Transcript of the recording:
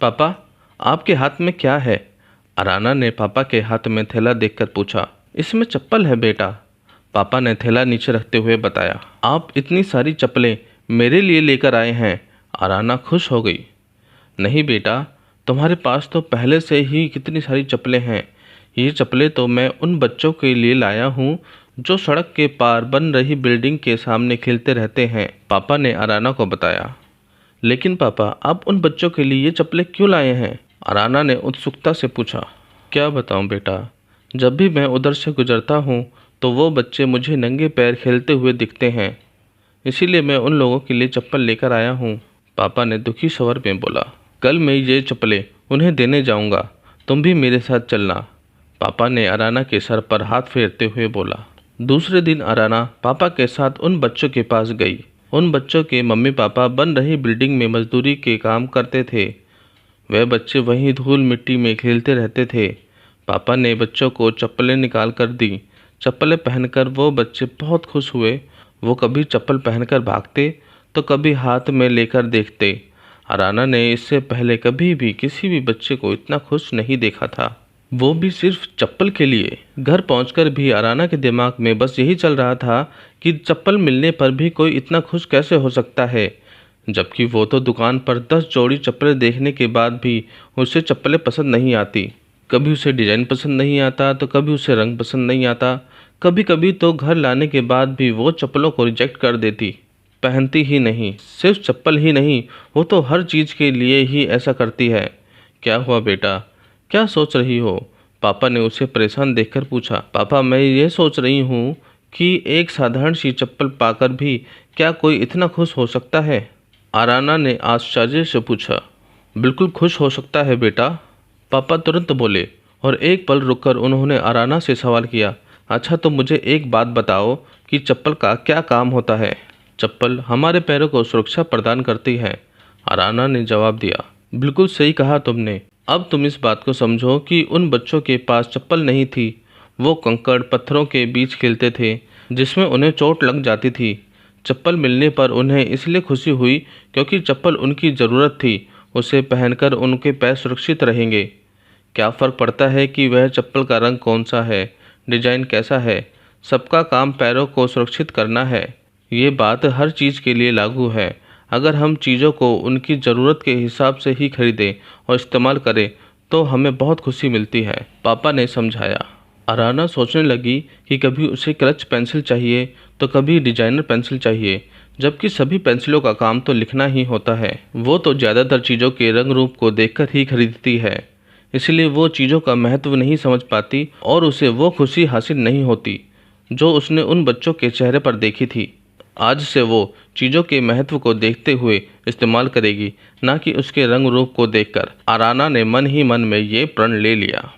पापा, आपके हाथ में क्या है? अराना ने पापा के हाथ में थैला देखकर पूछा। इसमें चप्पल है बेटा, पापा ने थैला नीचे रखते हुए बताया। आप इतनी सारी चप्पलें मेरे लिए लेकर आए हैं? अराना खुश हो गई। नहीं बेटा, तुम्हारे पास तो पहले से ही कितनी सारी चप्पलें हैं। ये चप्पलें तो मैं उन बच्चों के लिए लाया हूँ जो सड़क के पार बन रही बिल्डिंग के सामने खेलते रहते हैं, पापा ने अराना को बताया। लेकिन पापा, आप उन बच्चों के लिए ये चप्पलें क्यों लाए हैं? अराना ने उत्सुकता से पूछा। क्या बताऊं बेटा, जब भी मैं उधर से गुजरता हूँ तो वो बच्चे मुझे नंगे पैर खेलते हुए दिखते हैं, इसीलिए मैं उन लोगों के लिए चप्पल लेकर आया हूँ, पापा ने दुखी स्वर में बोला। कल मैं ये चप्पलें उन्हें देने जाऊँगा, तुम भी मेरे साथ चलना, पापा ने अराना के सर पर हाथ फेरते हुए बोला। दूसरे दिन अराना पापा के साथ उन बच्चों के पास गई। उन बच्चों के मम्मी पापा बन रही बिल्डिंग में मजदूरी के काम करते थे। वह बच्चे वहीं धूल मिट्टी में खेलते रहते थे। पापा ने बच्चों को चप्पलें निकाल कर दी। चप्पलें पहनकर वो बच्चे बहुत खुश हुए। वो कभी चप्पल पहनकर भागते तो कभी हाथ में लेकर देखते। अराना ने इससे पहले कभी भी किसी भी बच्चे को इतना खुश नहीं देखा था, वो भी सिर्फ चप्पल के लिए। घर पहुंचकर भी अराना के दिमाग में बस यही चल रहा था कि चप्पल मिलने पर भी कोई इतना खुश कैसे हो सकता है, जबकि वो तो दुकान पर 10 जोड़ी चप्पलें देखने के बाद भी उसे चप्पलें पसंद नहीं आती। कभी उसे डिज़ाइन पसंद नहीं आता तो कभी उसे रंग पसंद नहीं आता। कभी कभी तो घर लाने के बाद भी वो चप्पलों को रिजेक्ट कर देती, पहनती ही नहीं। सिर्फ चप्पल ही नहीं, वो तो हर चीज़ के लिए ही ऐसा करती है। क्या हुआ बेटा, क्या सोच रही हो? पापा ने उसे परेशान देखकर पूछा। पापा, मैं ये सोच रही हूँ कि एक साधारण सी चप्पल पाकर भी क्या कोई इतना खुश हो सकता है? अराना ने आश्चर्य से पूछा। बिल्कुल खुश हो सकता है बेटा, पापा तुरंत बोले, और एक पल रुककर उन्होंने अराना से सवाल किया। अच्छा, तो मुझे एक बात बताओ कि चप्पल का क्या काम होता है? चप्पल हमारे पैरों को सुरक्षा प्रदान करती है, अराना ने जवाब दिया। बिल्कुल सही कहा तुमने। अब तुम इस बात को समझो कि उन बच्चों के पास चप्पल नहीं थी, वो कंकड़ पत्थरों के बीच खेलते थे जिसमें उन्हें चोट लग जाती थी। चप्पल मिलने पर उन्हें इसलिए खुशी हुई क्योंकि चप्पल उनकी ज़रूरत थी, उसे पहनकर उनके पैर सुरक्षित रहेंगे। क्या फ़र्क पड़ता है कि वह चप्पल का रंग कौन सा है, डिजाइन कैसा है? सबका काम पैरों को सुरक्षित करना है। ये बात हर चीज़ के लिए लागू है। अगर हम चीज़ों को उनकी ज़रूरत के हिसाब से ही खरीदें और इस्तेमाल करें तो हमें बहुत खुशी मिलती है, पापा ने समझाया। अराना सोचने लगी कि कभी उसे क्लच पेंसिल चाहिए तो कभी डिजाइनर पेंसिल चाहिए, जबकि सभी पेंसिलों का काम तो लिखना ही होता है। वो तो ज़्यादातर चीज़ों के रंग रूप को देखकर ही खरीदती है, इसलिए वो चीज़ों का महत्व नहीं समझ पाती और उसे वो खुशी हासिल नहीं होती जो उसने उन बच्चों के चेहरे पर देखी थी। आज से वो चीज़ों के महत्व को देखते हुए इस्तेमाल करेगी, ना कि उसके रंग रूप को देखकर। अराना ने मन ही मन में ये प्रण ले लिया।